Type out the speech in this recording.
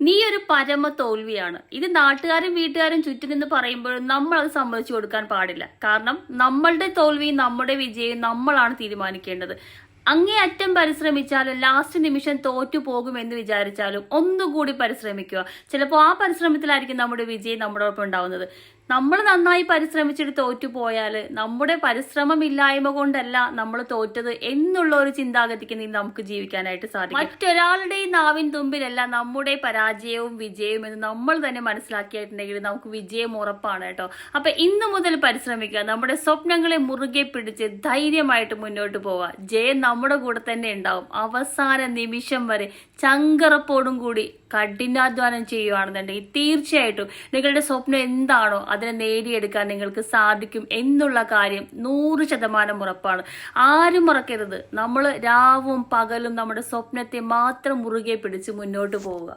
നീ ഒരു പരമ തോൽവിയാണ്. ഇത് നാട്ടുകാരും വീട്ടുകാരും ചുറ്റും നിന്ന് പറയുമ്പോഴും നമ്മൾ അത് സമ്മതിച്ചു കൊടുക്കാൻ പാടില്ല. കാരണം നമ്മളുടെ തോൽവിയും നമ്മുടെ വിജയവും നമ്മളാണ് തീരുമാനിക്കേണ്ടത്. അങ്ങേയറ്റം പരിശ്രമിച്ചാലും ലാസ്റ്റ് നിമിഷം തോറ്റു പോകുമെന്ന് വിചാരിച്ചാലും ഒന്നുകൂടി പരിശ്രമിക്കുക. ചിലപ്പോൾ ആ പരിശ്രമത്തിലായിരിക്കും നമ്മുടെ വിജയം നമ്മളോടൊപ്പം ഉണ്ടാവുന്നത്. നമ്മൾ നന്നായി പരിശ്രമിച്ചിട്ട് തോറ്റു പോയാൽ നമ്മുടെ പരിശ്രമമില്ലായ്മ കൊണ്ടല്ല നമ്മൾ തോറ്റത് എന്നുള്ള ഒരു ചിന്താഗതിക്ക് നിന്ന് നമുക്ക് ജീവിക്കാനായിട്ട് സാധിക്കും. മറ്റൊരാളുടെയും നാവിൻ തുമ്പിലല്ല നമ്മുടെ പരാജയവും വിജയവും എന്ന് നമ്മൾ തന്നെ മനസ്സിലാക്കിയിട്ടുണ്ടെങ്കിൽ നമുക്ക് വിജയം ഉറപ്പാണ് കേട്ടോ. അപ്പൊ ഇന്നു മുതൽ പരിശ്രമിക്കുക. നമ്മുടെ സ്വപ്നങ്ങളെ മുറുകെ പിടിച്ച് ധൈര്യമായിട്ട് മുന്നോട്ട് പോവുക. ജയം നമ്മുടെ കൂടെ തന്നെ ഉണ്ടാവും. അവസാന നിമിഷം വരെ ചങ്കറപ്പോടും കൂടി കഠിനാധ്വാനം ചെയ്യുകയാണെന്നുണ്ടെങ്കിൽ തീർച്ചയായിട്ടും നിങ്ങളുടെ സ്വപ്നം എന്താണോ അതിനെ നേടിയെടുക്കാൻ നിങ്ങൾക്ക് സാധിക്കും എന്നുള്ള കാര്യം 100% ഉറപ്പാണ്. ആരും മറക്കരുത്, നമ്മൾ രാവും പകലും നമ്മുടെ സ്വപ്നത്തെ മാത്രം മുറുകെ പിടിച്ച് മുന്നോട്ട് പോവുക.